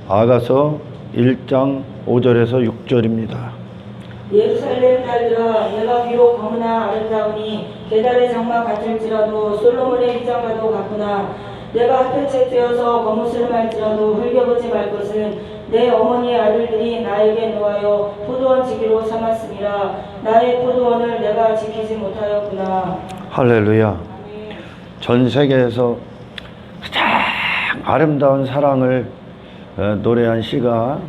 아가서 1장 5절에서 6절입니다. 예루살렘 딸들아, 내가 비록 검으나 아름다우니 계달의 장막 같을지라도 솔로몬의 휘장과도 같구나. 내가 핫빛에 쬐어서 거뭇을 말지라도 흘겨보지 말 것은 내 어머니의 아들들이 나에게 놓아여 포도원 지기로 삼았음이라. 나의 포도원을 내가 지키지 못하였구나. 할렐루야. 전 세계에서 가장 아름다운 사랑을 노래한 시가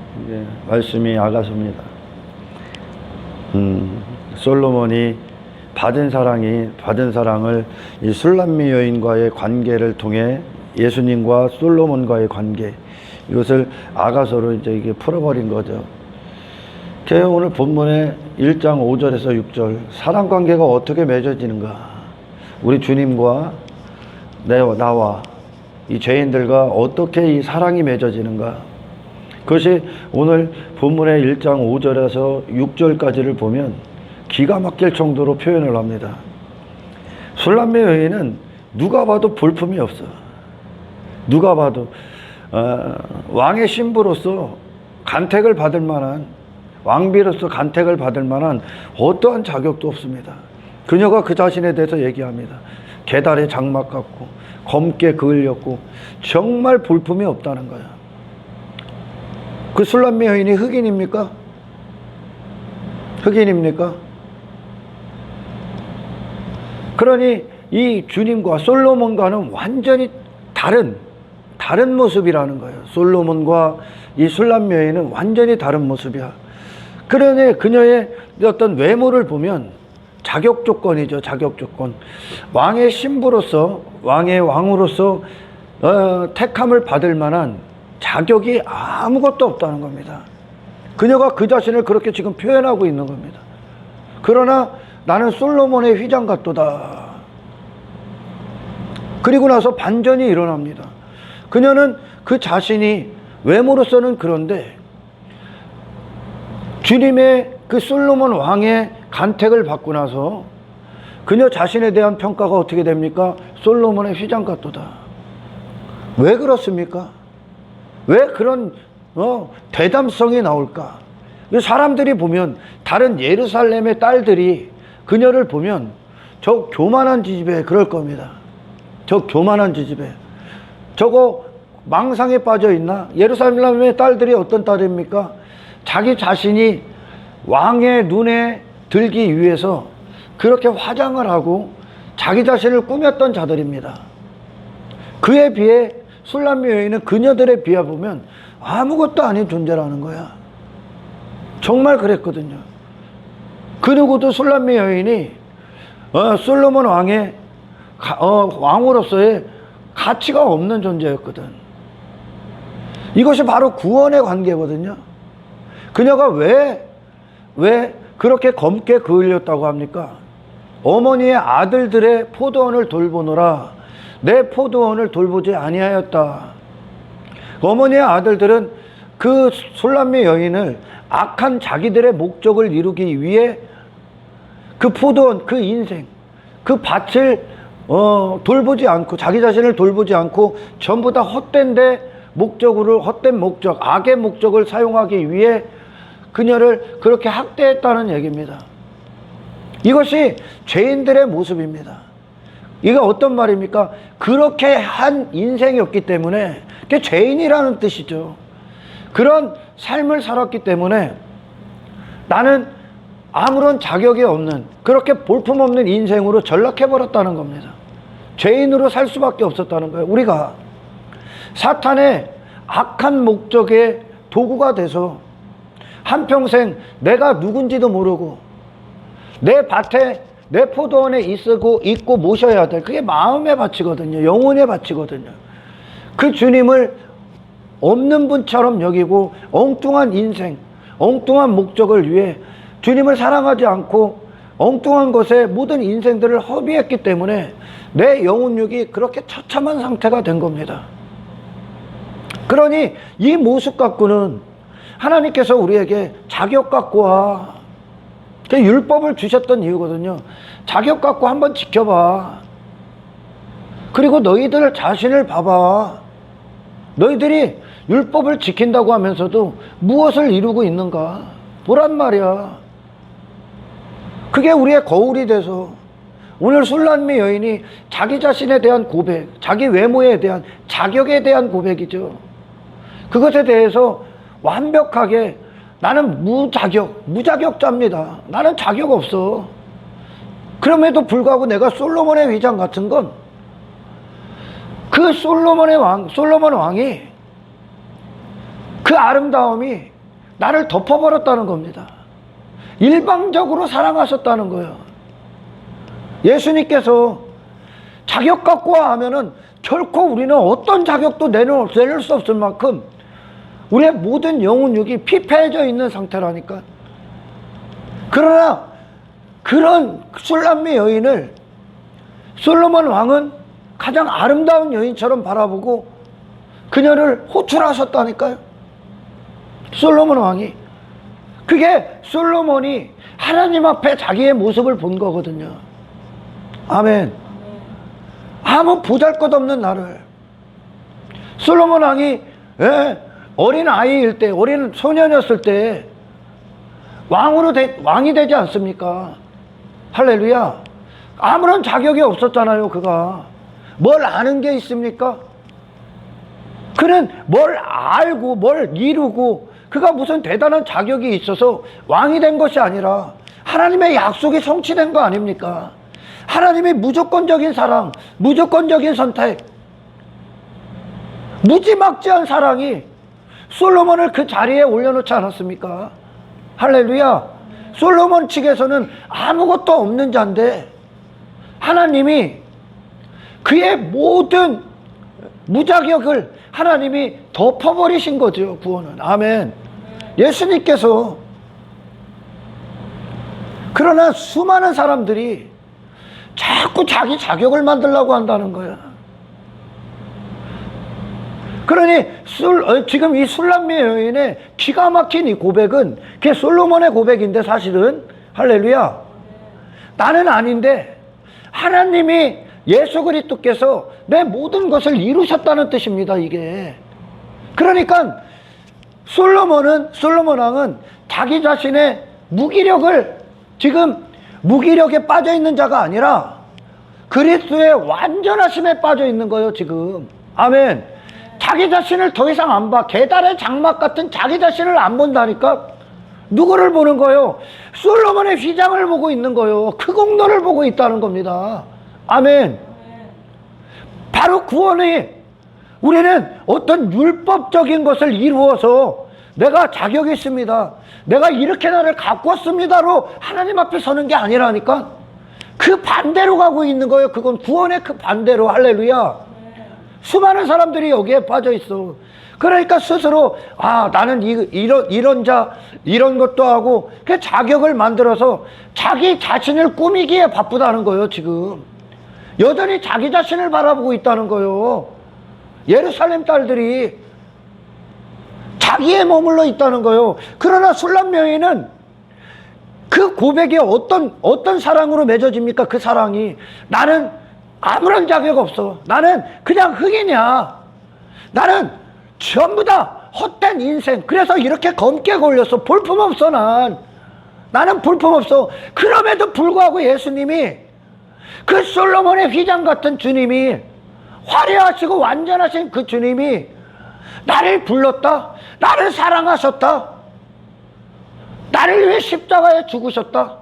말씀이 아가서입니다. 솔로몬이 받은 사랑을 이 술람미 여인과의 관계를 통해 예수님과 솔로몬과의 관계, 이것을 아가서로 이제 이게 풀어버린 거죠. 오늘 본문의 1장 5절에서 6절, 사랑 관계가 어떻게 맺어지는가? 우리 주님과 나와 이 죄인들과 어떻게 이 사랑이 맺어지는가? 그것이 오늘 본문의 1장 5절에서 6절까지를 보면 기가 막힐 정도로 표현을 합니다. 술람미 여인은 누가 봐도 볼품이 없어. 누가 봐도 왕의 신부로서 간택을 받을 만한, 왕비로서 간택을 받을 만한 어떠한 자격도 없습니다. 그녀가 그 자신에 대해서 얘기합니다. 계달의 장막 같고 검게 그을렸고 정말 볼품이 없다는 거야. 그 술람미 여인이 흑인입니까? 흑인입니까? 그러니 이 주님과 솔로몬과는 완전히 다른 모습이라는 거예요. 솔로몬과 이 술람미 여인은 완전히 다른 모습이야. 그러니 그녀의 어떤 외모를 보면 자격 조건이죠. 자격 조건. 왕의 신부로서, 왕의 왕으로서 택함을 받을 만한 자격이 아무것도 없다는 겁니다. 그녀가 그 자신을 그렇게 지금 표현하고 있는 겁니다. 그러나 나는 솔로몬의 휘장 같도다. 그리고 나서 반전이 일어납니다. 그녀는 그 자신이 외모로서는 그런데 주님의 그 솔로몬 왕의 간택을 받고 나서 그녀 자신에 대한 평가가 어떻게 됩니까? 솔로몬의 휘장 같도다. 왜 그렇습니까? 왜 그런 대담성이 나올까? 사람들이 보면, 다른 예루살렘의 딸들이 그녀를 보면 저 교만한 지집애 그럴 겁니다. 저 교만한 지집애, 저거 망상에 빠져 있나? 예루살렘의 딸들이 어떤 딸입니까? 자기 자신이 왕의 눈에 들기 위해서 그렇게 화장을 하고 자기 자신을 꾸몄던 자들입니다. 그에 비해 술람미 여인은 그녀들에 비해 보면 아무것도 아닌 존재라는 거야. 정말 그랬거든요. 그 누구도 술람미 여인이 솔로몬 왕의 왕으로서의 가치가 없는 존재였거든. 이것이 바로 구원의 관계거든요. 그녀가 왜 그렇게 검게 그을렸다고 합니까? 어머니의 아들들의 포도원을 돌보느라 내 포도원을 돌보지 아니하였다. 어머니의 아들들은 그 술람미 여인을 악한 자기들의 목적을 이루기 위해 그 포도원, 그 인생, 그 밭을 돌보지 않고, 자기 자신을 돌보지 않고 전부 다 헛된 목적, 악의 목적을 사용하기 위해 그녀를 그렇게 학대했다는 얘기입니다. 이것이 죄인들의 모습입니다. 이게 어떤 말입니까? 그렇게 한 인생이었기 때문에, 그게 죄인이라는 뜻이죠. 그런 삶을 살았기 때문에 나는 아무런 자격이 없는, 그렇게 볼품없는 인생으로 전락해버렸다는 겁니다. 죄인으로 살 수밖에 없었다는 거예요. 우리가 사탄의 악한 목적의 도구가 돼서 한평생 내가 누군지도 모르고 내 밭에, 내 포도원에 있고 모셔야 될, 그게 마음의 밭이거든요. 영혼의 밭이거든요. 그 주님을 없는 분처럼 여기고 엉뚱한 인생, 엉뚱한 목적을 위해 주님을 사랑하지 않고 엉뚱한 것에 모든 인생들을 허비했기 때문에 내 영혼육이 그렇게 처참한 상태가 된 겁니다. 그러니 이 모습 갖고는 하나님께서 우리에게 자격 갖고 와, 율법을 주셨던 이유거든요. 자격 갖고 한번 지켜봐. 그리고 너희들 자신을 봐봐. 너희들이 율법을 지킨다고 하면서도 무엇을 이루고 있는가 보란 말이야. 그게 우리의 거울이 돼서 오늘 술람미 여인이 자기 자신에 대한 고백, 자기 외모에 대한 자격에 대한 고백이죠. 그것에 대해서 완벽하게 나는 무자격자입니다. 나는 자격 없어. 그럼에도 불구하고 내가 솔로몬의 위장 같은 건 그 솔로몬 왕이 그 아름다움이 나를 덮어버렸다는 겁니다. 일방적으로 사랑하셨다는 거예요. 예수님께서 자격 갖고 하면은 결코 우리는 어떤 자격도 내놓을 수 없을 만큼 우리의 모든 영혼육이 피폐해져 있는 상태라니까. 그러나 그런 술람미 여인을 솔로몬 왕은 가장 아름다운 여인처럼 바라보고 그녀를 호출하셨다니까요. 솔로몬 왕이. 그게 솔로몬이 하나님 앞에 자기의 모습을 본 거거든요. 아멘. 아무 보잘것없는 나를. 솔로몬 왕이 어린 아이일 때, 어린 소년이었을 때 왕이 되지 않습니까? 할렐루야. 아무런 자격이 없었잖아요. 그가 뭘 아는 게 있습니까? 그는 뭘 알고 뭘 이루고 그가 무슨 대단한 자격이 있어서 왕이 된 것이 아니라 하나님의 약속이 성취된 거 아닙니까? 하나님의 무조건적인 사랑, 무조건적인 선택, 무지막지한 사랑이 솔로몬을 그 자리에 올려놓지 않았습니까? 할렐루야. 솔로몬 측에서는 아무것도 없는 자인데 하나님이 그의 모든 무자격을 하나님이 덮어버리신 거죠. 구원은. 아멘. 예수님께서. 그러나 수많은 사람들이 자꾸 자기 자격을 만들려고 한다는 거야. 그러니 지금 이 술람미 여인의 기가 막힌 이 고백은 그게 솔로몬의 고백인데 사실은 할렐루야. 나는 아닌데 하나님이 예수 그리스도께서 내 모든 것을 이루셨다는 뜻입니다. 이게. 그러니까 솔로몬 왕은 자기 자신의 무기력을 지금 무기력에 빠져 있는 자가 아니라 그리스도의 완전하심에 빠져 있는 거예요. 지금. 아멘. 자기 자신을 더 이상 안 봐. 계달의 장막 같은 자기 자신을 안 본다니까. 누구를 보는 거예요? 솔로몬의 휘장을 보고 있는 거예요. 그 공로를 보고 있다는 겁니다. 아멘. 바로 구원이 우리는 어떤 율법적인 것을 이루어서 내가 자격이 있습니다, 내가 이렇게 나를 가꿨습니다로 하나님 앞에 서는 게 아니라니까. 그 반대로 가고 있는 거예요. 그건 구원의 그 반대로. 할렐루야. 수많은 사람들이 여기에 빠져 있어. 그러니까 스스로 나는 이런 자 이런 것도 하고 그 자격을 만들어서 자기 자신을 꾸미기에 바쁘다는 거예요. 지금 여전히 자기 자신을 바라보고 있다는 거예요. 예루살렘 딸들이 자기에 머물러 있다는 거예요. 그러나 술람 여인은 그 고백이 어떤 사랑으로 맺어집니까? 그 사랑이 나는 아무런 자격 없어. 나는 그냥 흙이냐. 나는 전부 다 헛된 인생. 그래서 이렇게 검게 걸렸어. 볼품없어. 나는 볼품없어. 그럼에도 불구하고 예수님이 그 솔로몬의 휘장 같은 주님이, 화려하시고 완전하신 그 주님이 나를 불렀다. 나를 사랑하셨다. 나를 위해 십자가에 죽으셨다.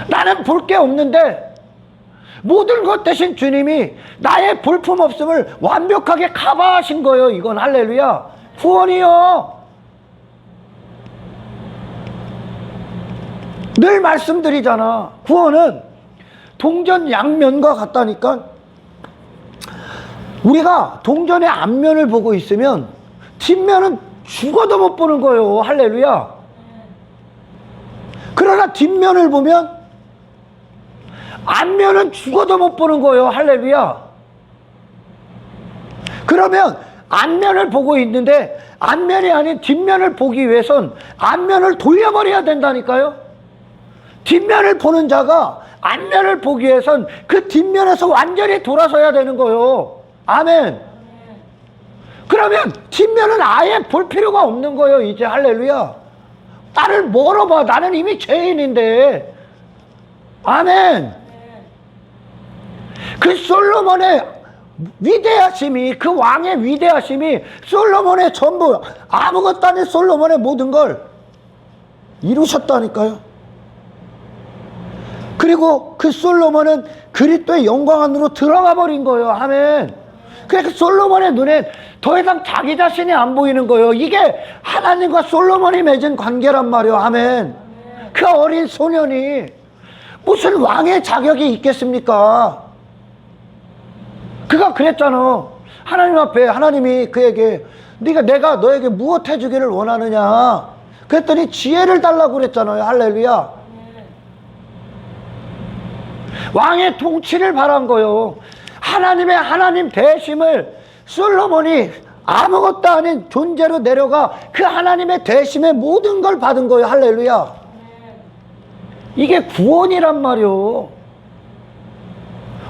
나는 볼 게 없는데 모든 것 대신 주님이 나의 볼품없음을 완벽하게 커버하신 거예요. 이건 할렐루야. 구원이요. 늘 말씀드리잖아. 구원은 동전 양면과 같다니까. 우리가 동전의 앞면을 보고 있으면 뒷면은 죽어도 못 보는 거예요. 할렐루야. 그러나 뒷면을 보면 앞면은 죽어도 못 보는 거예요. 할렐루야. 그러면 앞면을 보고 있는데 앞면이 아닌 뒷면을 보기 위해선 앞면을 돌려버려야 된다니까요. 뒷면을 보는 자가 앞면을 보기 위해선 그 뒷면에서 완전히 돌아서야 되는 거예요. 아멘. 그러면 뒷면은 아예 볼 필요가 없는 거예요. 이제 할렐루야. 나를 뭐로 봐? 나는 이미 죄인인데. 아멘. 그 솔로몬의 위대하심이, 그 왕의 위대하심이 솔로몬의 전부, 아무것도 아닌 솔로몬의 모든 걸 이루셨다니까요. 그리고 그 솔로몬은 그리스도의 영광 안으로 들어가 버린 거예요. 아멘. 그래서 솔로몬의 눈엔 더 이상 자기 자신이 안 보이는 거예요. 이게 하나님과 솔로몬이 맺은 관계란 말이에요. 아멘. 그 어린 소년이 무슨 왕의 자격이 있겠습니까? 그가 그랬잖아. 하나님 앞에 하나님이 그에게 내가 너에게 무엇 해주기를 원하느냐 그랬더니 지혜를 달라고 그랬잖아요. 할렐루야. 왕의 통치를 바란 거요. 하나님의 하나님 대심을 솔로몬이 아무것도 아닌 존재로 내려가 그 하나님의 대심의 모든 걸 받은 거예요. 할렐루야. 이게 구원이란 말이요.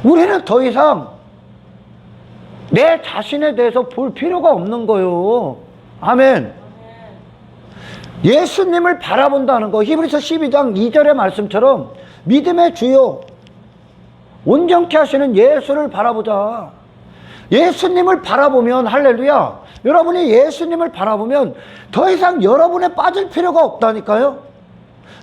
우리는 더 이상 내 자신에 대해서 볼 필요가 없는 거예요. 아멘. 예수님을 바라본다는 거, 히브리서 12장 2절의 말씀처럼 믿음의 주요 온전케 하시는 예수를 바라보자. 예수님을 바라보면, 할렐루야, 여러분이 예수님을 바라보면 더 이상 여러분에 빠질 필요가 없다니까요.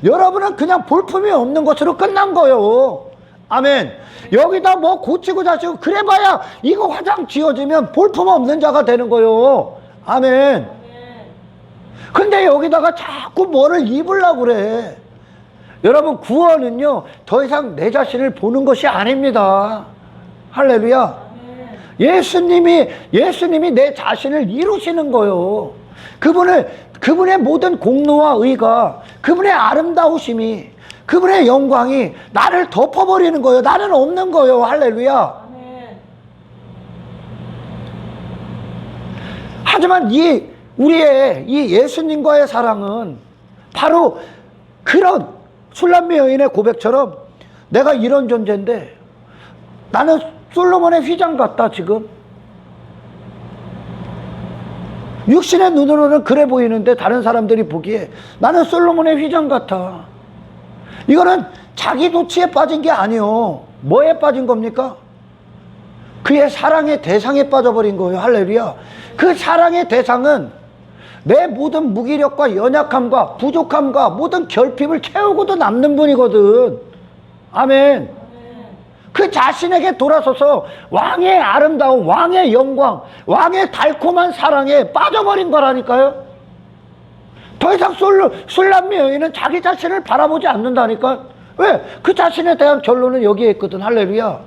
여러분은 그냥 볼품이 없는 것으로 끝난 거예요. 아멘. 여기다 뭐 고치고 자시고 그래봐야 이거 화장 지워지면 볼품 없는 자가 되는 거예요. 아멘. 근데 여기다가 자꾸 뭐를 입으려고 그래. 여러분, 구원은요 더 이상 내 자신을 보는 것이 아닙니다. 할렐루야. 예수님이 내 자신을 이루시는 거예요. 그분의 모든 공로와 의가, 그분의 아름다우심이, 그분의 영광이 나를 덮어버리는 거예요. 나는 없는 거예요. 할렐루야. 하지만 우리의 이 예수님과의 사랑은 바로 그런 술람미 여인의 고백처럼 내가 이런 존재인데 나는 솔로몬의 휘장 같다. 지금 육신의 눈으로는 그래 보이는데 다른 사람들이 보기에 나는 솔로몬의 휘장 같아. 이거는 자기 도취에 빠진 게 아니요. 뭐에 빠진 겁니까? 그의 사랑의 대상에 빠져버린 거예요. 할렐루야. 그 사랑의 대상은 내 모든 무기력과 연약함과 부족함과 모든 결핍을 채우고도 남는 분이거든. 아멘. 그 자신에게 돌아서서 왕의 아름다움, 왕의 영광, 왕의 달콤한 사랑에 빠져버린 거라니까요. 더 이상 술람미 여인은 자기 자신을 바라보지 않는다니까. 왜? 그 자신에 대한 결론은 여기에 있거든. 할렐루야.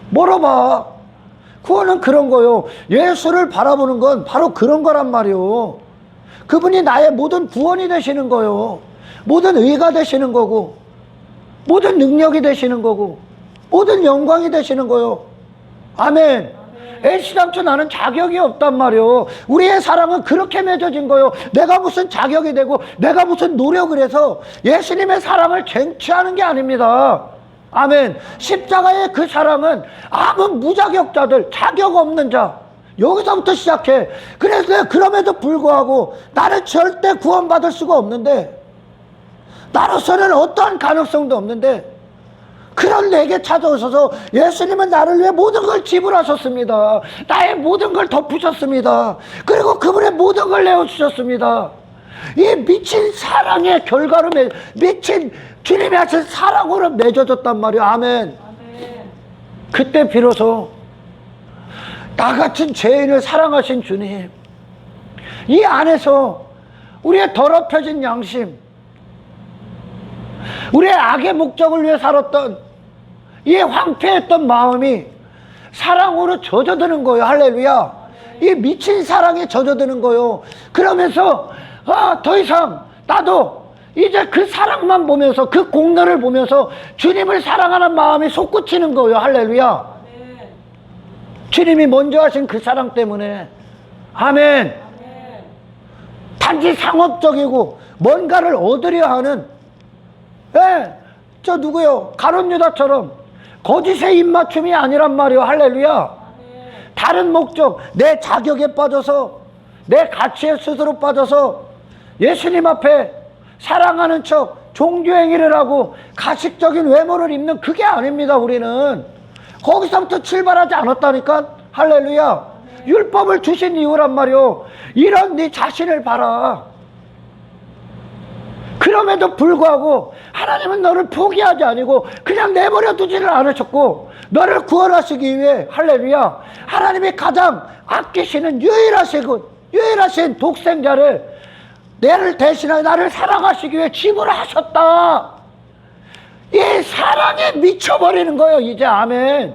뭐로 봐? 구원은 그런 거요. 예수를 바라보는 건 바로 그런 거란 말이요. 그분이 나의 모든 구원이 되시는 거요. 모든 의가 되시는 거고, 모든 능력이 되시는 거고, 모든 영광이 되시는 거요. 아멘. 애시당초 나는 자격이 없단 말이요. 우리의 사랑은 그렇게 맺어진 거요. 내가 무슨 자격이 되고 내가 무슨 노력을 해서 예수님의 사랑을 쟁취하는 게 아닙니다. 아멘. 십자가의 그 사랑은 아무 무자격자들, 자격 없는 자, 여기서부터 시작해. 그래서 그럼에도 불구하고 나는 절대 구원받을 수가 없는데, 나로서는 어떠한 가능성도 없는데 그런 내게 찾아오셔서 예수님은 나를 위해 모든 걸 지불하셨습니다. 나의 모든 걸 덮으셨습니다. 그리고 그분의 모든 걸 내어주셨습니다. 이 미친 사랑의 결과로 미친 주님이 하신 사랑으로 맺어졌단 말이에요. 아멘. 그때 비로소 나 같은 죄인을 사랑하신 주님, 이 안에서 우리의 더럽혀진 양심, 우리의 악의 목적을 위해 살았던 이 황폐했던 마음이 사랑으로 젖어드는 거예요. 할렐루야. 이 미친 사랑에 젖어드는 거예요. 그러면서 더 이상 나도 이제 그 사랑만 보면서, 그 공로를 보면서 주님을 사랑하는 마음이 솟구치는 거예요. 할렐루야. 주님이 먼저 하신 그 사랑 때문에. 아멘. 단지 상업적이고 뭔가를 얻으려 하는, 저 누구요? 가룟 유다처럼 거짓의 입맞춤이 아니란 말이요. 할렐루야. 다른 목적, 내 자격에 빠져서, 내 가치에 스스로 빠져서 예수님 앞에 사랑하는 척 종교행위를 하고 가식적인 외모를 입는 그게 아닙니다. 우리는 거기서부터 출발하지 않았다니까. 할렐루야. 율법을 주신 이유란 말이오. 이런 네 자신을 봐라. 그럼에도 불구하고 하나님은 너를 포기하지 아니고 그냥 내버려 두지를 않으셨고, 너를 구원하시기 위해, 할렐루야, 하나님이 가장 아끼시는 유일하신 독생자를 나를 대신하여 나를 사랑하시기 위해 지불하셨다. 이 사랑에 미쳐버리는 거예요 이제. 아멘.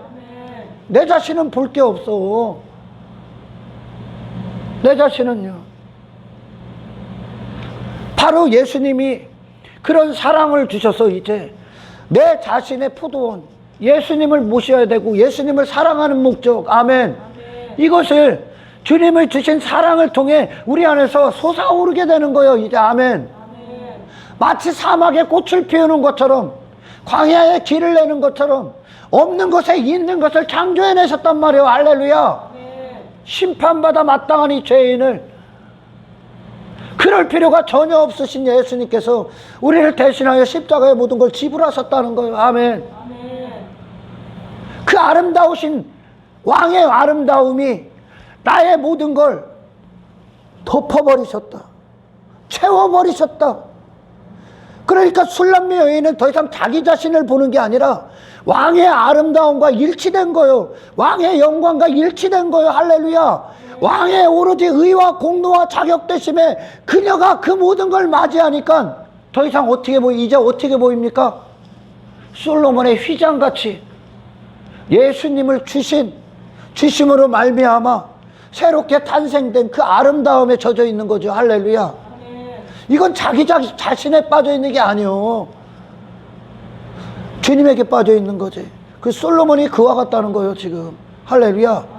내 자신은 볼 게 없어. 내 자신은요. 바로 예수님이 그런 사랑을 주셔서 이제 내 자신의 포도원, 예수님을 모셔야 되고 예수님을 사랑하는 목적, 아멘, 이것을 주님을 주신 사랑을 통해 우리 안에서 솟아오르게 되는 거예요 이제. 아멘. 마치 사막에 꽃을 피우는 것처럼, 광야에 길을 내는 것처럼 없는 것에 있는 것을 창조해내셨단 말이에요. 할렐루야. 심판받아 마땅한 이 죄인을, 그럴 필요가 전혀 없으신 예수님께서 우리를 대신하여 십자가의 모든 걸 지불하셨다는 거예요. 아멘. 그 아름다우신 왕의 아름다움이 나의 모든 걸 덮어버리셨다. 채워버리셨다. 그러니까 술람미 여인은 더 이상 자기 자신을 보는 게 아니라 왕의 아름다움과 일치된 거예요. 왕의 영광과 일치된 거예요. 할렐루야. 왕의 오로지 의와 공로와 자격되심에 그녀가 그 모든 걸 맞이하니까 더 이상 이제 어떻게 보입니까? 솔로몬의 휘장같이 예수님을 주심으로 말미암아 새롭게 탄생된 그 아름다움에 젖어 있는 거죠. 할렐루야. 이건 자기 자신에 빠져 있는 게 아니요, 주님에게 빠져 있는 거지. 그 솔로몬이 그와 같다는 거예요 지금. 할렐루야.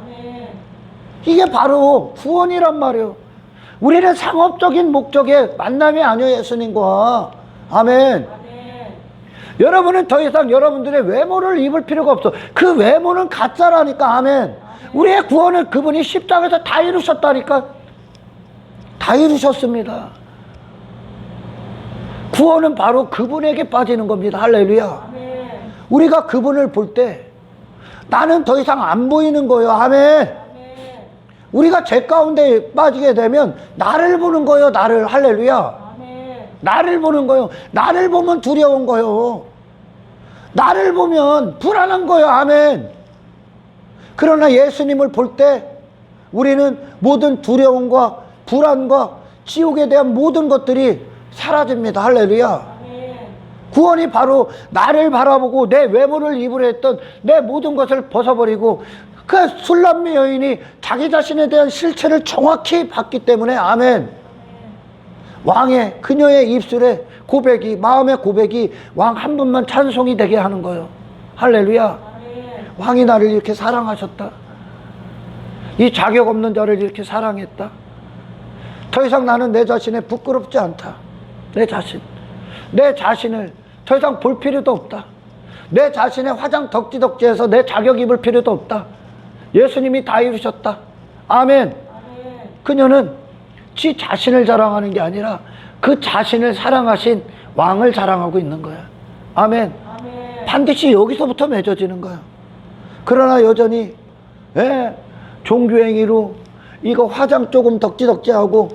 이게 바로 구원이란 말이에요. 우리는 상업적인 목적의 만남이 아니에요 예수님과. 아멘. 여러분은 더 이상 여러분들의 외모를 입을 필요가 없어. 그 외모는 가짜라니까. 아멘. 우리의 구원은 그분이 십자가에서 다 이루셨다니까. 다 이루셨습니다. 구원은 바로 그분에게 빠지는 겁니다. 할렐루야. 우리가 그분을 볼 때 나는 더 이상 안 보이는 거예요. 아멘. 우리가 죄 가운데 빠지게 되면 나를 보는 거예요. 나를. 할렐루야. 나를 보는 거예요. 나를 보면 두려운 거예요. 나를 보면 불안한 거예요. 아멘. 그러나 예수님을 볼 때 우리는 모든 두려움과 불안과 지옥에 대한 모든 것들이 사라집니다. 할렐루야. 구원이 바로 나를 바라보고 내 외모를 입으려 했던 내 모든 것을 벗어버리고, 그 술람미 여인이 자기 자신에 대한 실체를 정확히 봤기 때문에, 아멘, 왕의 그녀의 입술에 고백이, 마음의 고백이 왕 한 분만 찬송이 되게 하는 거예요. 할렐루야. 왕이 나를 이렇게 사랑하셨다. 이 자격 없는 자를 이렇게 사랑했다. 더 이상 나는 내 자신에 부끄럽지 않다. 내 자신을 더 이상 볼 필요도 없다. 내 자신의 화장 덕지덕지해서 내 자격 입을 필요도 없다. 예수님이 다 이루셨다. 아멘. 그녀는 지 자신을 자랑하는 게 아니라 그 자신을 사랑하신 왕을 자랑하고 있는 거야. 아멘. 반드시 여기서부터 맺어지는 거야. 그러나 여전히 종교행위로 이거 화장 조금 덕지덕지하고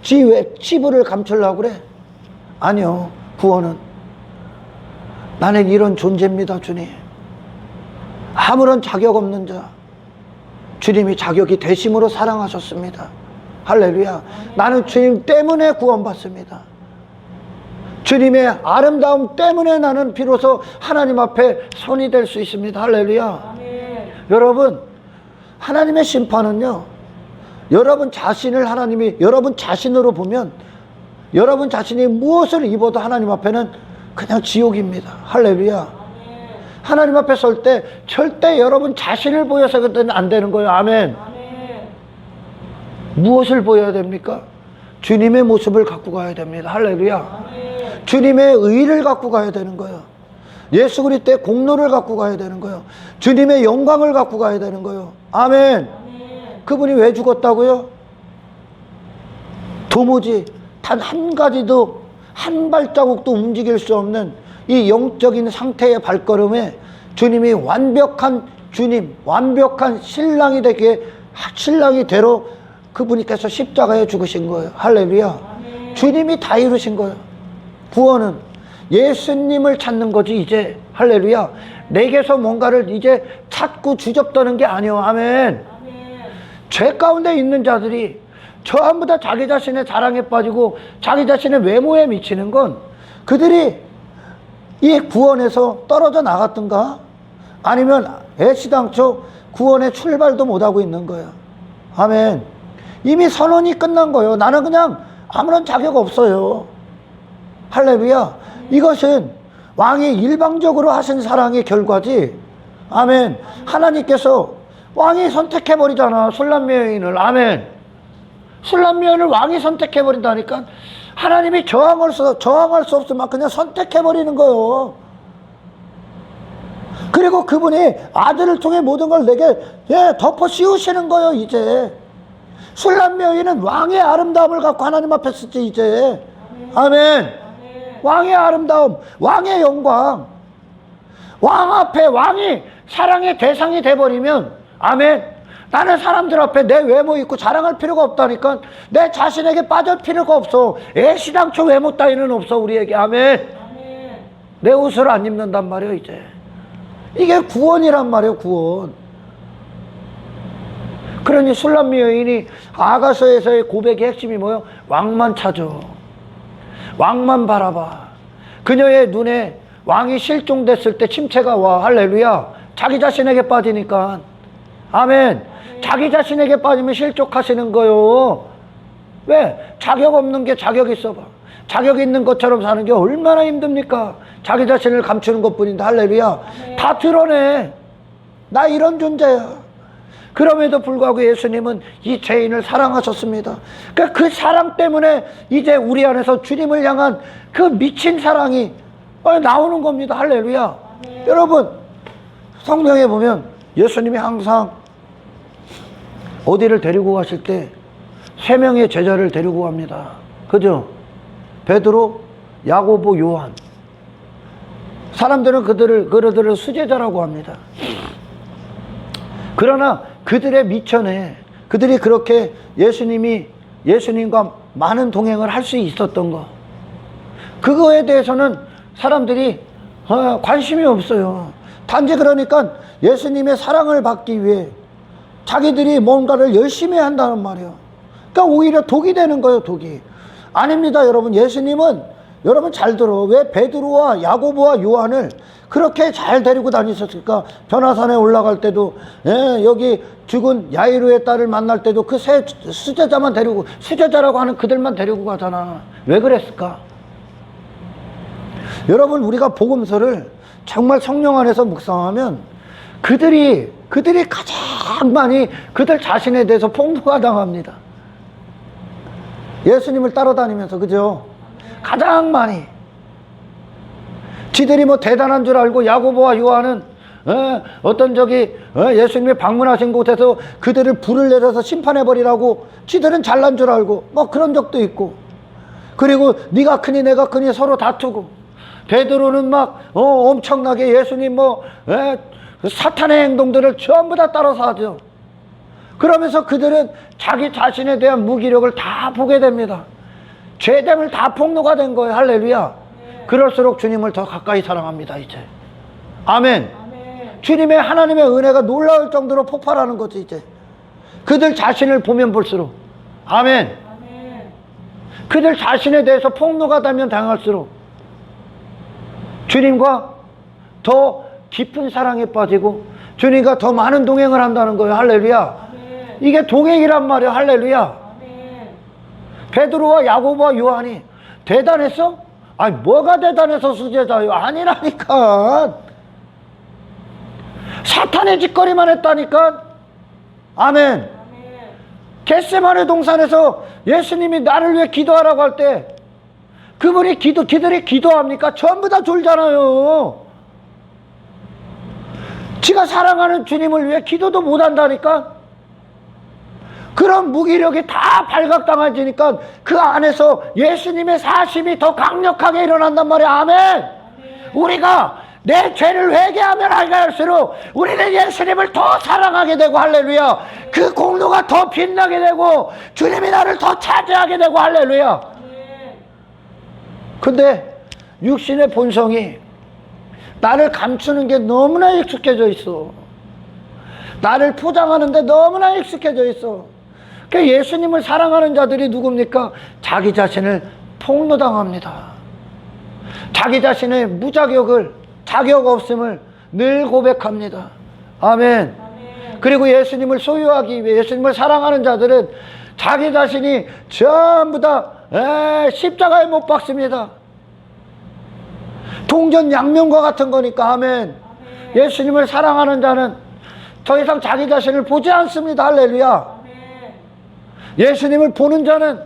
치부를 감추려고 그래. 아니요. 구원은 나는 이런 존재입니다. 주님. 아무런 자격 없는 자, 주님이 자격이 되심으로 사랑하셨습니다. 할렐루야. 나는 주님 때문에 구원받습니다. 주님의 아름다움 때문에 나는 비로소 하나님 앞에 손이 될 수 있습니다. 할렐루야. 여러분, 하나님의 심판은요, 여러분 자신을 하나님이 여러분 자신으로 보면 여러분 자신이 무엇을 입어도 하나님 앞에는 그냥 지옥입니다. 할렐루야. 하나님 앞에 설 때 절대 여러분 자신을 보여서 그때는 안 되는 거예요. 아멘. 무엇을 보여야 됩니까? 주님의 모습을 갖고 가야 됩니다. 할렐루야. 주님의 의를 갖고 가야 되는 거예요. 예수 그리스도의 공로를 갖고 가야 되는 거예요. 주님의 영광을 갖고 가야 되는 거예요. 아멘. 그분이 왜 죽었다고요? 도무지 단 한 가지도 한 발자국도 움직일 수 없는 이 영적인 상태의 발걸음에 주님이 완벽한 주님, 완벽한 신랑이 되게 신랑이 되로 그분께서 십자가에 죽으신 거예요. 할렐루야. 주님이 다 이루신 거예요. 구원은 예수님을 찾는 거지 이제. 할렐루야. 내게서 뭔가를 이제 찾고 주접떠는 게 아니요. 아멘. 죄 가운데 있는 자들이 전부 다 자기 자신의 자랑에 빠지고 자기 자신의 외모에 미치는 건 그들이 이 구원에서 떨어져 나갔던가 아니면 애시당초 구원의 출발도 못하고 있는 거예요. 아멘. 이미 선언이 끝난 거예요. 나는 그냥 아무런 자격 없어요. 할렐루야. 이것은 왕이 일방적으로 하신 사랑의 결과지. 아멘. 하나님께서 왕이 선택해버리잖아. 술람미 여인을. 아멘. 술람미 여인을 왕이 선택해버린다니까. 하나님이 저항할 수 없으면 그냥 선택해버리는 거예요. 그리고 그분이 아들을 통해 모든 걸 내게 덮어 씌우시는 거예요. 이제 술람미 여인은 왕의 아름다움을 갖고 하나님 앞에 쓰지 이제. 아멘. 왕의 아름다움, 왕의 영광, 왕 앞에 왕이 사랑의 대상이 돼버리면 아멘. 나는 사람들 앞에 내 외모 있고 자랑할 필요가 없다니까. 내 자신에게 빠질 필요가 없어. 애시당초 외모 따위는 없어 우리에게. 아멘. 내 옷을 안 입는단 말이에요 이제. 이게 구원이란 말이에요. 구원. 그러니 술람미 여인이 아가서에서의 고백의 핵심이 뭐예요? 왕만 찾아. 왕만 바라봐. 그녀의 눈에 왕이 실종됐을 때 침체가 와. 할렐루야. 자기 자신에게 빠지니까. 아멘. 자기 자신에게 빠지면 실족하시는 거요. 왜? 자격 없는 게 자격 있어 봐. 자격 있는 것처럼 사는 게 얼마나 힘듭니까? 자기 자신을 감추는 것뿐인데. 할렐루야. 다 드러내. 나 이런 존재야. 그럼에도 불구하고 예수님은 이 죄인을 사랑하셨습니다. 그러니까 그 사랑 때문에 이제 우리 안에서 주님을 향한 그 미친 사랑이 나오는 겁니다. 할렐루야. 여러분, 성경에 보면 예수님이 항상 어디를 데리고 가실 때 3명의 제자를 데리고 갑니다. 그죠? 베드로, 야고보, 요한. 사람들은 그들을 수제자라고 합니다. 그러나 그들의 미천에 그들이 그렇게 예수님과 많은 동행을 할 수 있었던 거, 그거에 대해서는 사람들이 관심이 없어요. 단지 그러니까 예수님의 사랑을 받기 위해 자기들이 뭔가를 열심히 한다는 말이에요. 그러니까 오히려 독이 되는 거예요. 독이. 아닙니다 여러분. 예수님은 여러분 잘 들어. 왜 베드로와 야고보와 요한을 그렇게 잘 데리고 다니셨을까? 변화산에 올라갈 때도 여기 죽은 야이로의 딸을 만날 때도 그 세 수제자만 데리고, 수제자라고 하는 그들만 데리고 가잖아. 왜 그랬을까? 여러분, 우리가 복음서를 정말 성령 안에서 묵상하면 그들이 가장 많이 그들 자신에 대해서 폭로가 당합니다. 예수님을 따라다니면서. 그죠? 가장 많이 지들이 뭐 대단한 줄 알고 야고보와 요한은 어떤 예수님이 방문하신 곳에서 그들을 불을 내려서 심판해버리라고 지들은 잘난 줄 알고 뭐 그런 적도 있고, 그리고 네가 크니 내가 크니 서로 다투고, 베드로는 막 엄청나게 예수님 사탄의 행동들을 전부 다 따라서 하죠. 그러면서 그들은 자기 자신에 대한 무기력을 다 보게 됩니다. 죄됨을 다 폭로가 된 거예요. 할렐루야. 그럴수록 주님을 더 가까이 사랑합니다 이제. 아멘. 주님의 하나님의 은혜가 놀라울 정도로 폭발하는 거지 이제. 그들 자신을 보면 볼수록. 아멘. 그들 자신에 대해서 폭로가 되면 당할수록 주님과 더 깊은 사랑에 빠지고 주님과 더 많은 동행을 한다는 거예요. 할렐루야. 이게 동행이란 말이에요. 할렐루야. 베드로와 야고보와 요한이 대단했어? 아니 뭐가 대단해서 수제자요? 아니라니까. 사탄의 짓거리만 했다니까. 아멘. 겟세마네 동산에서 예수님이 나를 위해 기도하라고 할 때 그들이 기도합니까? 전부 다 졸잖아요. 지가 사랑하는 주님을 위해 기도도 못한다니까. 그런 무기력이 다 발각당해지니까 그 안에서 예수님의 사심이 더 강력하게 일어난단 말이야. 아멘. 우리가 내 죄를 회개하면 할수록 우리는 예수님을 더 사랑하게 되고, 할렐루야. 그 공로가 더 빛나게 되고 주님이 나를 더 차지하게 되고, 할렐루야. 근데 육신의 본성이 나를 감추는 게 너무나 익숙해져 있어. 나를 포장하는데 너무나 익숙해져 있어. 그러니까 예수님을 사랑하는 자들이 누굽니까? 자기 자신을 폭로당합니다. 자기 자신의 무자격을, 자격 없음을 늘 고백합니다. 아멘. 그리고 예수님을 소유하기 위해, 예수님을 사랑하는 자들은 자기 자신이 전부 다 십자가에 못 박습니다. 동전 양면과 같은 거니까. 아멘. 예수님을 사랑하는 자는 더 이상 자기 자신을 보지 않습니다. 할렐루야. 예수님을 보는 자는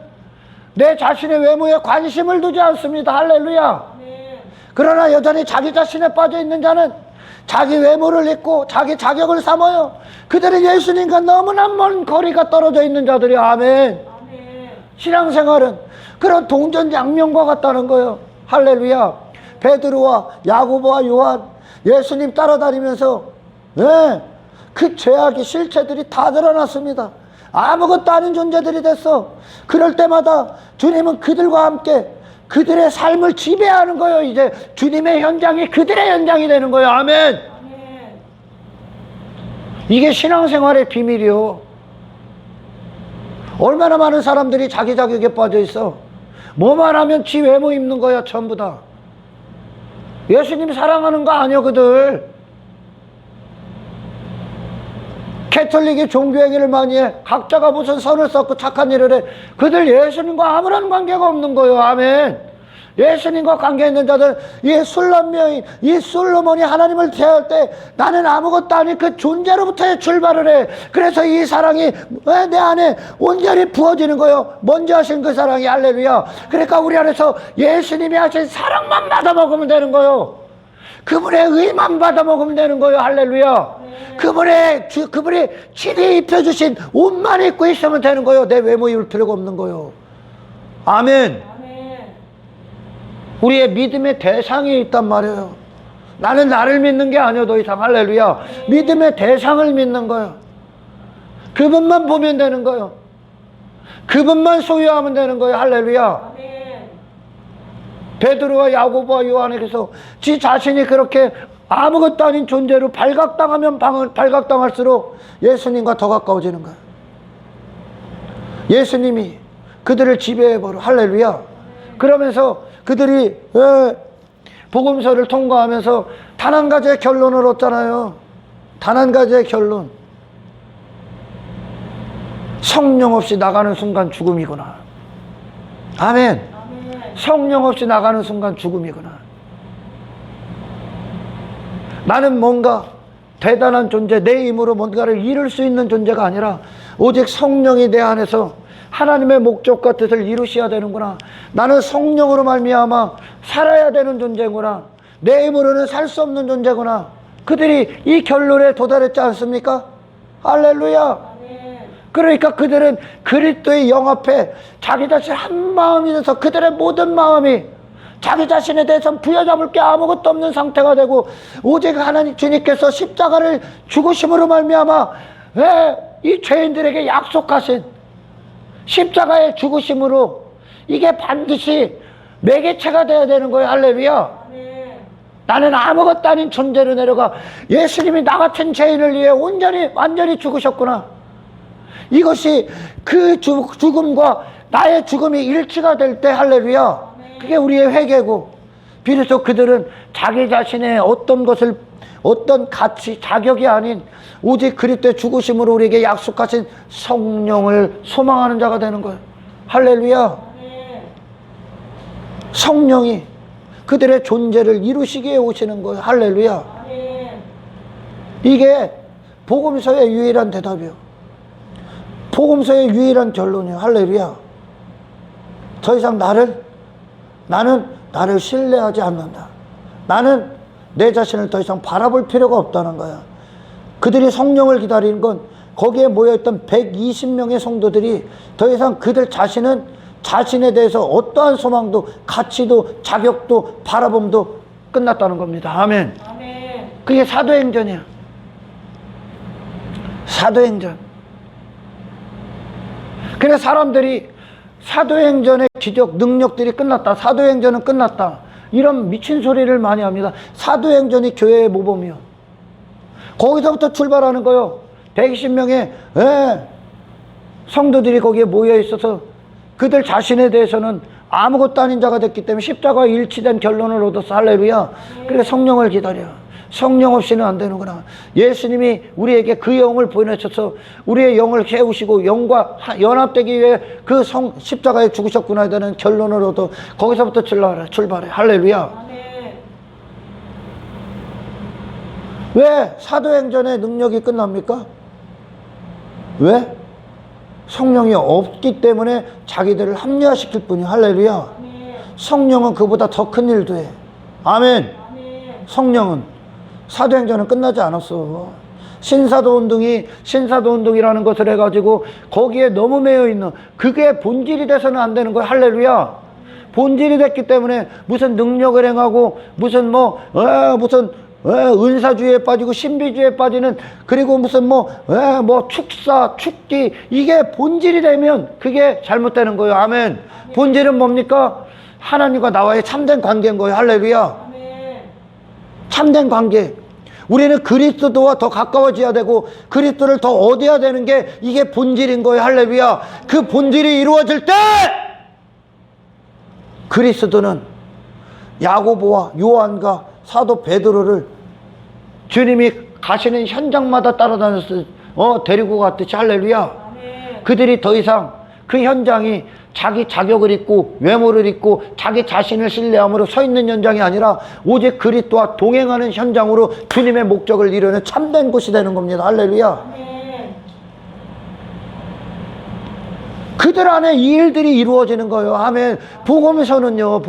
내 자신의 외모에 관심을 두지 않습니다. 할렐루야. 그러나 여전히 자기 자신에 빠져 있는 자는 자기 외모를 잊고 자기 자격을 삼아요. 그들은 예수님과 너무나 먼 거리가 떨어져 있는 자들이야. 아멘. 신앙생활은 그런 동전 양면과 같다는 거예요. 할렐루야. 베드로와 야고보와 요한, 예수님 따라다니면서 그 죄악의 실체들이 다 드러났습니다. 아무것도 아닌 존재들이 됐어. 그럴 때마다 주님은 그들과 함께 그들의 삶을 지배하는 거예요. 이제 주님의 현장이 그들의 현장이 되는 거예요. 아멘. 이게 신앙생활의 비밀이요. 얼마나 많은 사람들이 자기 자격에 빠져 있어. 뭐만 하면 지 외모 입는 거야. 전부 다. 예수님 사랑하는 거 아니요 그들. 캐톨릭이 종교행위를 많이 해. 각자가 무슨 선을 쌓고 착한 일을 해. 그들 예수님과 아무런 관계가 없는 거예요. 아멘. 예수님과 관계 있는 자들, 이 술람명이, 이 솔로몬이 하나님을 대할 때 나는 아무것도 아닌 그 존재로부터 출발을 해. 그래서 이 사랑이 내 안에 온전히 부어지는 거예요. 먼저 하신 그 사랑이. 할렐루야. 그러니까 우리 안에서 예수님이 하신 사랑만 받아 먹으면 되는 거예요. 그분의 의만 받아 먹으면 되는 거예요. 할렐루야. 그분이 친히 입혀주신 옷만 입고 있으면 되는 거예요. 내 외모 입을 필요가 없는 거예요. 아멘. 우리의 믿음의 대상이 있단 말이에요. 나는 나를 믿는 게 아니야 더 이상. 할렐루야. 믿음의 대상을 믿는 거예요. 그분만 보면 되는 거예요. 그분만 소유하면 되는 거예요. 할렐루야. 베드로와 야고보와 요한에게서 지 자신이 그렇게 아무것도 아닌 존재로 발각당하면 발각당할수록 예수님과 더 가까워지는 거예요. 예수님이 그들을 지배해버려. 할렐루야. 그러면서 그들이 복음서를 통과하면서 단 한 가지의 결론을 얻잖아요. 단 한 가지의 결론. 성령 없이 나가는 순간 죽음이구나. 아멘. 성령 없이 나가는 순간 죽음이구나. 나는 뭔가 대단한 존재, 내 힘으로 뭔가를 이룰 수 있는 존재가 아니라 오직 성령이 내 안에서 하나님의 목적과 뜻을 이루셔야 되는구나. 나는 성령으로 말미암아 살아야 되는 존재구나. 내 힘으로는 살 수 없는 존재구나. 그들이 이 결론에 도달했지 않습니까? 할렐루야. 그러니까 그들은 그리스도의 영 앞에 자기 자신 한 마음이 돼서 그들의 모든 마음이 자기 자신에 대해서 부여잡을 게 아무것도 없는 상태가 되고 오직 하나님 주님께서 십자가를 죽으심으로 말미암아 이 죄인들에게 약속하신 십자가의 죽으심으로 이게 반드시 매개체가 돼야 되는 거예요. 할렐루야. 나는 아무것도 아닌 존재로 내려가 예수님이 나 같은 죄인을 위해 완전히 죽으셨구나. 이것이 그 죽음과 나의 죽음이 일치가 될 때 할렐루야. 그게 우리의 회개고, 비로소 그들은 자기 자신의 어떤 것을, 어떤 가치, 자격이 아닌 오직 그리스도의 죽으심으로 우리에게 약속하신 성령을 소망하는 자가 되는 거예요. 할렐루야. 성령이 그들의 존재를 이루시기에 오시는 거예요. 할렐루야. 이게 복음서의 유일한 대답이요. 복음서의 유일한 결론이에요. 할렐루야. 더 이상 나는 나를 신뢰하지 않는다. 나는 내 자신을 더 이상 바라볼 필요가 없다는 거야. 그들이 성령을 기다리는 건 거기에 모여있던 120명의 성도들이 더 이상 그들 자신에 대해서 어떠한 소망도 가치도 자격도 바라봄도 끝났다는 겁니다. 아멘. 아멘. 그게 사도행전이야. 사도행전. 그래서 사람들이 사도행전의 기적 능력들이 끝났다, 사도행전은 끝났다, 이런 미친 소리를 많이 합니다. 사도행전이 교회의 모범이요. 거기서부터 출발하는 거요. 120명의 성도들이 거기에 모여 있어서 그들 자신에 대해서는 아무것도 아닌 자가 됐기 때문에 십자가와 일치된 결론을 얻어서 할렐루야. 그래 성령을 기다려. 성령 없이는 안 되는구나. 예수님이 우리에게 그 영을 보내셔서 우리의 영을 세우시고 영과 연합되기 위해 그 십자가에 죽으셨구나 되는 결론을 얻어 거기서부터 출발해. 할렐루야. 아멘. 왜 사도행전의 능력이 끝납니까? 왜? 성령이 없기 때문에 자기들을 합리화시킬 뿐이. 할렐루야. 아멘. 성령은 그보다 더 큰 일도 해. 아멘. 아멘. 성령은 사도행전은 끝나지 않았어. 신사도운동이라는 것을 해가지고 거기에 너무 매여 있는, 그게 본질이 돼서는 안 되는 거야. 할렐루야. 본질이 됐기 때문에 무슨 능력을 행하고 무슨 은사주의에 빠지고 신비주의에 빠지는, 그리고 무슨 축사, 축기, 이게 본질이 되면 그게 잘못되는 거예요. 아멘. 본질은 뭡니까? 하나님과 나와의 참된 관계인 거예요. 할렐루야. 아멘. 참된 관계. 우리는 그리스도와 더 가까워져야 되고 그리스도를 더 얻어야 되는 게 이게 본질인 거예요. 할렐루야. 그 본질이 이루어질 때 그리스도는 야고보와 요한과 사도 베드로를 주님이 가시는 현장마다 따라다녀서 데리고 갔듯이. 할렐루야. 아멘. 그들이 더 이상 그 현장이 자기 자격을 잊고 외모를 잊고 자기 자신을 신뢰함으로 서 있는 현장이 아니라 오직 그리스도와 동행하는 현장으로 주님의 목적을 이루는 참된 곳이 되는 겁니다. 할렐루야. 아멘. 그들 안에 이 일들이 이루어지는 거예요. 아멘. 복음서는요,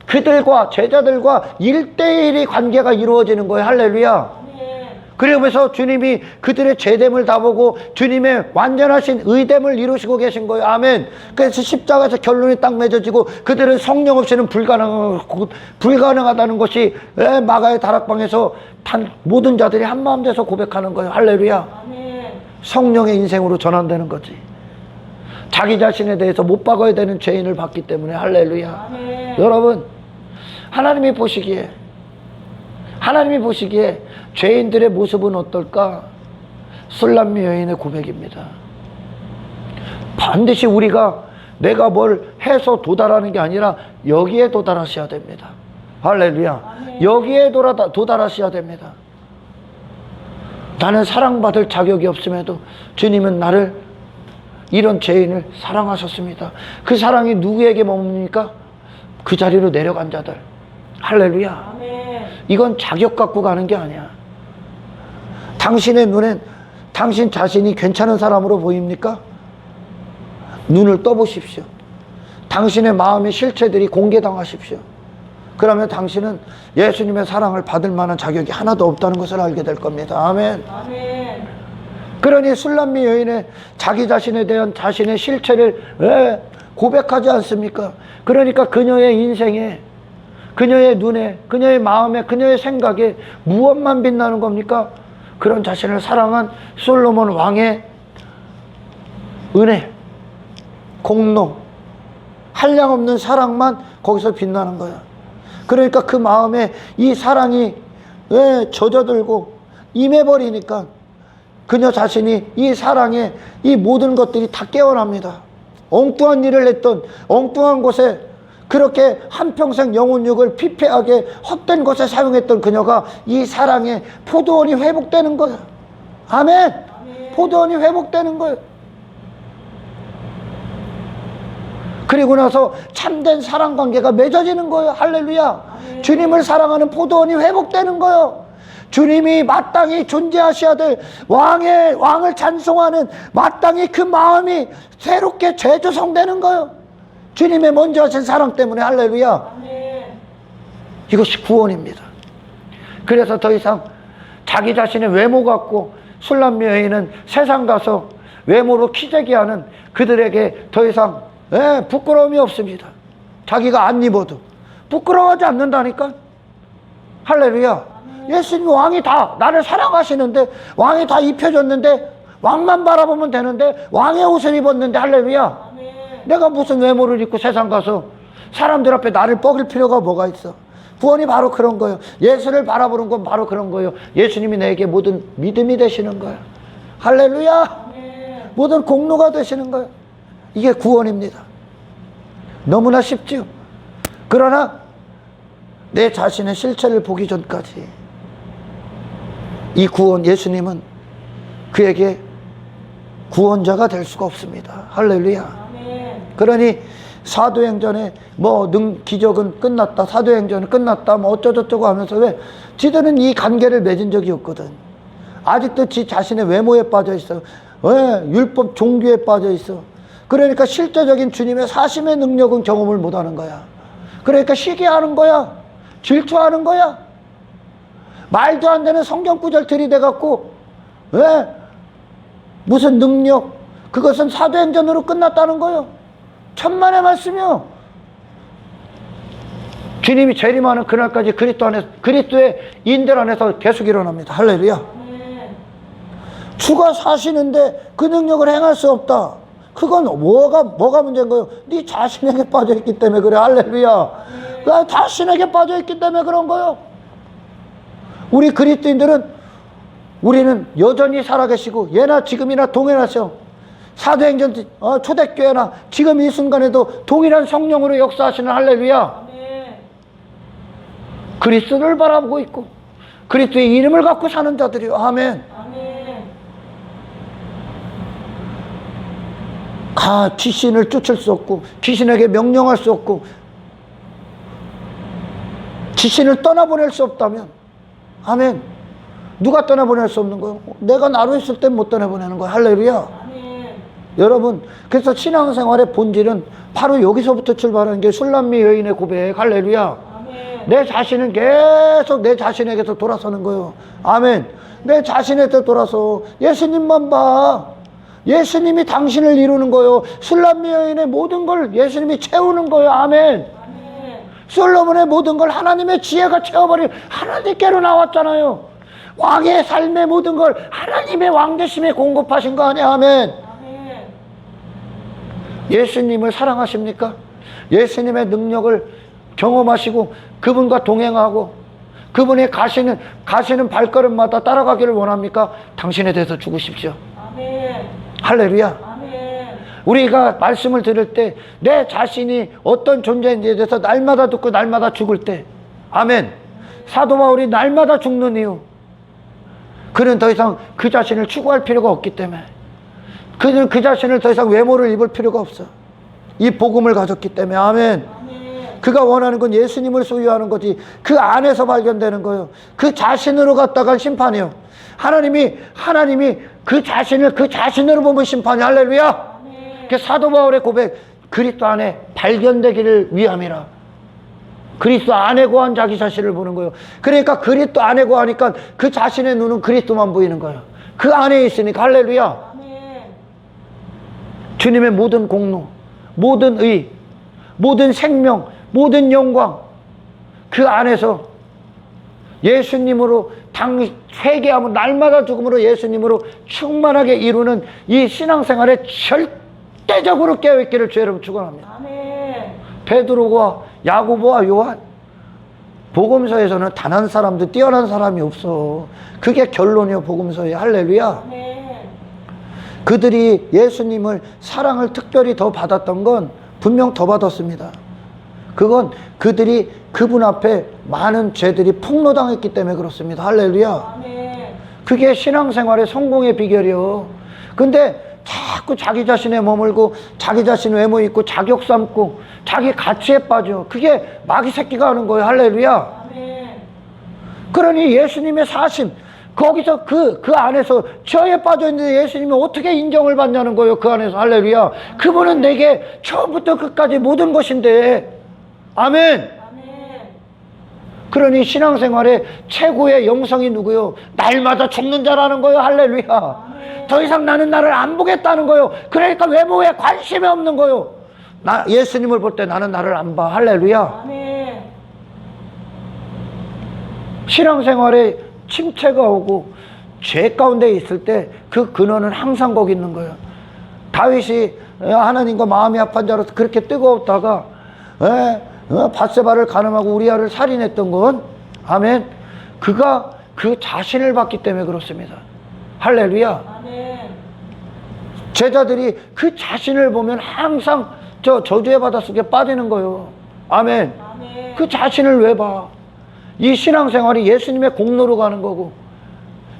그들과 제자들과 1대1의 관계가 이루어지는 거예요. 할렐루야. 그러면서 주님이 그들의 죄됨을 다 보고 주님의 완전하신 의됨을 이루시고 계신 거예요. 아멘. 그래서 십자가에서 결론이 딱 맺어지고 그들은 성령 없이는 불가능하다는 것이 마가의 다락방에서 모든 자들이 한마음 돼서 고백하는 거예요. 할렐루야. 아멘. 성령의 인생으로 전환되는 거지. 자기 자신에 대해서 못 박아야 되는 죄인을 받기 때문에. 할렐루야. 아멘. 여러분, 하나님이 보시기에 죄인들의 모습은 어떨까? 술람미 여인의 고백입니다. 반드시 내가 뭘 해서 도달하는 게 아니라 여기에 도달하셔야 됩니다. 할렐루야. 아멘. 여기에 도달하셔야 됩니다. 나는 사랑받을 자격이 없음에도 주님은 나를, 이런 죄인을 사랑하셨습니다. 그 사랑이 누구에게 머뭅니까? 그 자리로 내려간 자들. 할렐루야. 아멘. 이건 자격 갖고 가는 게 아니야. 당신의 눈엔 당신 자신이 괜찮은 사람으로 보입니까? 눈을 떠보십시오. 당신의 마음의 실체들이 공개당하십시오. 그러면 당신은 예수님의 사랑을 받을 만한 자격이 하나도 없다는 것을 알게 될 겁니다. 아멘. 아멘. 그러니 술람미 여인의 자기 자신에 대한 자신의 실체를 고백하지 않습니까? 그러니까 그녀의 인생에, 그녀의 눈에, 그녀의 마음에, 그녀의 생각에 무엇만 빛나는 겁니까? 그런 자신을 사랑한 솔로몬 왕의 은혜, 공로, 한량없는 사랑만 거기서 빛나는 거야. 그러니까 그 마음에 이 사랑이 젖어들고 임해버리니까 그녀 자신이 이 사랑에 이 모든 것들이 다 깨어납니다. 엉뚱한 일을 했던, 엉뚱한 곳에 그렇게 한평생 영혼육을 피폐하게 헛된 것에 사용했던 그녀가 이 사랑에 포도원이 회복되는 거야. 아멘. 아멘. 포도원이 회복되는 거예요. 그리고 나서 참된 사랑 관계가 맺어지는 거예요. 할렐루야. 아멘. 주님을 사랑하는 포도원이 회복되는 거예요. 주님이 마땅히 존재하셔야 될 왕을 찬송하는 마땅히 그 마음이 새롭게 재조성되는 거예요. 주님의 먼저 하신 사랑 때문에. 할렐루야. 아멘. 이것이 구원입니다. 그래서 더 이상 자기 자신의 외모 갖고 술람미 여인은 세상 가서 외모로 키재기하는 그들에게 더 이상 부끄러움이 없습니다. 자기가 안 입어도 부끄러워하지 않는다니까. 할렐루야. 예수님 왕이 다 나를 사랑하시는데, 왕이 다 입혀줬는데, 왕만 바라보면 되는데, 왕의 옷을 입었는데, 할렐루야. 내가 무슨 외모를 입고 세상 가서 사람들 앞에 나를 뻐길 필요가 뭐가 있어. 구원이 바로 그런 거예요. 예수를 바라보는 건 바로 그런 거예요. 예수님이 내게 모든 믿음이 되시는 거예요. 할렐루야. 모든 공로가 되시는 거예요. 이게 구원입니다. 너무나 쉽죠. 그러나 내 자신의 실체를 보기 전까지 이 구원, 예수님은 그에게 구원자가 될 수가 없습니다. 할렐루야. 그러니 사도행전에 기적은 끝났다, 사도행전은 끝났다, 어쩌고저쩌고 하면서 왜? 지들은 이 관계를 맺은 적이 없거든. 아직도 지 자신의 외모에 빠져 있어. 율법 종교에 빠져 있어. 그러니까 실제적인 주님의 사심의 능력은 경험을 못하는 거야. 그러니까 시기하는 거야. 질투하는 거야. 말도 안 되는 성경 구절 들이대갖고 무슨 능력, 그것은 사도행전으로 끝났다는 거예요. 천만의 말씀이요. 주님이 재림하는 그날까지 그리스도의 인들 안에서 계속 일어납니다. 할렐루야. 주가 사시는데 그 능력을 행할 수 없다. 그건 뭐가 문제인 거예요? 네 자신에게 빠져있기 때문에 그래. 할렐루야. 그 자신에게 빠져있기 때문에 그런 거예요. 우리 그리스도인들은, 우리는 여전히 살아계시고 예나 지금이나 동일하셔. 사도행전 초대교회나 지금 이 순간에도 동일한 성령으로 역사하시는 할렐루야. 그리스도를 바라보고 있고 그리스도의 이름을 갖고 사는 자들이요. 아멘. 귀신을 쫓을 수 없고 귀신에게 명령할 수 없고 귀신을 떠나보낼 수 없다면, 아멘. 누가 떠나보낼 수 없는 거예요? 내가 나로 있을 땐 못 떠나보내는 거예요. 할렐루야. 여러분, 그래서 신앙생활의 본질은 바로 여기서부터 출발하는 게 술람미 여인의 고백. 할렐루야. 내 자신은 계속 내 자신에게서 돌아서는 거예요. 아멘. 내 자신에게 돌아서 예수님만 봐. 예수님이 당신을 이루는 거예요. 술람미 여인의 모든 걸 예수님이 채우는 거예요. 아멘. 솔로몬의 모든 걸 하나님의 지혜가 채워버린 하나님께로 나왔잖아요. 왕의 삶의 모든 걸 하나님의 왕되심에 공급하신 거 아니야. 아멘. 예수님을 사랑하십니까? 예수님의 능력을 경험하시고 그분과 동행하고 그분이 가시는 발걸음마다 따라가기를 원합니까? 당신에 대해서 죽으십시오. 아멘. 할렐루야. 아멘. 우리가 말씀을 들을 때 내 자신이 어떤 존재인지에 대해서 날마다 듣고 날마다 죽을 때, 아멘. 사도 바울이 날마다 죽는 이유, 그는 더 이상 그 자신을 추구할 필요가 없기 때문에, 그는 그 자신을 더 이상 외모를 입을 필요가 없어. 이 복음을 가졌기 때문에. 아멘. 그가 원하는 건 예수님을 소유하는 거지. 그 안에서 발견되는 거예요. 그 자신으로 갔다간 심판이요. 하나님이 그 자신을 그 자신으로 보면 심판이. 할렐루야. 그 사도 바울의 고백, 그리스도 안에 발견되기를 위함이라. 그리스도 안에 거한 자기 자신을 보는 거예요. 그러니까 그리스도 안에 거하니까 그 자신의 눈은 그리스도만 보이는 거예요. 그 안에 있으니까. 할렐루야. 주님의 모든 공로, 모든 의, 모든 생명, 모든 영광, 그 안에서 예수님으로 회개하면 날마다 죽음으로 예수님으로 충만하게 이루는 이 신앙생활에 절대적으로 깨어있기를 주 여러분 축원합니다. 아멘. 베드로와 야고보와 요한, 복음서에서는 단 한 사람도 뛰어난 사람이 없어. 그게 결론이요, 복음서에. 할렐루야. 아멘. 그들이 예수님을 사랑을 특별히 더 받았던 건 분명 더 받았습니다. 그건 그들이 그분 앞에 많은 죄들이 폭로당했기 때문에 그렇습니다. 할렐루야. 그게 신앙생활의 성공의 비결이요. 근데 자꾸 자기 자신에 머물고 자기 자신 외모 있고 자격 삼고 자기 가치에 빠져. 그게 마귀 새끼가 하는 거예요. 할렐루야. 그러니 예수님의 사심, 거기서 그 안에서 저에 빠져 있는데 예수님이 어떻게 인정을 받냐는 거예요. 그 안에서. 할렐루야. 그분은 내게 처음부터 끝까지 모든 것인데. 아멘. 그러니 신앙생활의 최고의 영성이 누구요? 날마다 죽는 자라는 거요. 할렐루야. 더 이상 나는 나를 안 보겠다는 거요. 그러니까 외모에 관심이 없는 거요. 예수님을 볼 때 나는 나를 안 봐. 할렐루야. 아멘. 신앙생활에 침체가 오고 죄 가운데 있을 때 그 근원은 항상 거기 있는 거예요. 다윗이 하나님과 마음이 아픈 자로서 그렇게 뜨거웠다가 밧세바를 간음하고 우리아를 살인했던 건, 아멘, 그가 그 자신을 봤기 때문에 그렇습니다. 할렐루야. 아멘. 제자들이 그 자신을 보면 항상 저주의 바다 속에 빠지는 거예요. 아멘. 아멘. 그 자신을 왜 봐? 이 신앙생활이 예수님의 공로로 가는 거고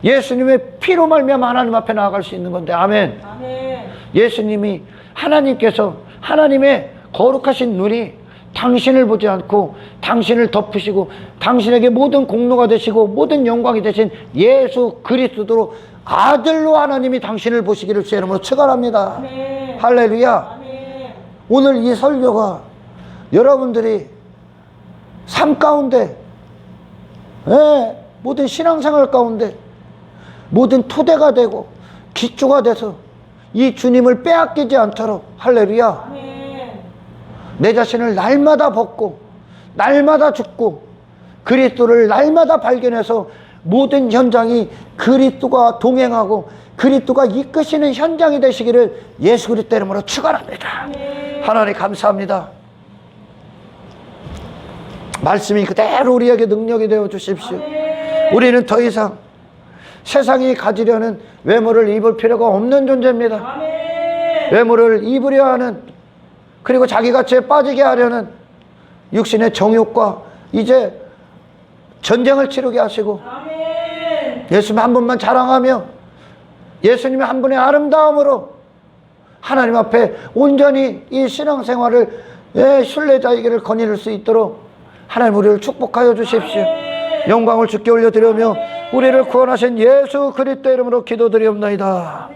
예수님의 피로 말미암아 하나님 앞에 나아갈 수 있는 건데, 아멘. 아멘. 예수님이, 하나님께서, 하나님의 거룩하신 눈이 당신을 보지 않고 당신을 덮으시고 당신에게 모든 공로가 되시고 모든 영광이 되신 예수 그리스도로 아들로 하나님이 당신을 보시기를 주의 이름으로 축원합니다. 아멘. 할렐루야. 아멘. 오늘 이 설교가 여러분들이 삶 가운데, 모든 신앙생활 가운데 모든 토대가 되고 기초가 돼서 이 주님을 빼앗기지 않도록, 할렐루야, 아멘. 내 자신을 날마다 벗고 날마다 죽고 그리스도를 날마다 발견해서 모든 현장이 그리스도가 동행하고 그리스도가 이끄시는 현장이 되시기를 예수 그리스도 이름으로 축원합니다. 하나님 감사합니다. 말씀이 그대로 우리에게 능력이 되어 주십시오. 우리는 더 이상 세상이 가지려는 외모를 입을 필요가 없는 존재입니다. 아멘. 외모를 입으려 하는, 그리고 자기 가치에 빠지게 하려는 육신의 정욕과 이제 전쟁을 치르게 하시고 아멘. 예수님 한 분만 자랑하며 예수님의 한 분의 아름다움으로 하나님 앞에 온전히 이 신앙생활을 순례자에게를 거닐 수 있도록 하나님 우리를 축복하여 주십시오. 영광을 주께 올려드리며 우리를 구원하신 예수 그리스도 이름으로 기도드리옵나이다.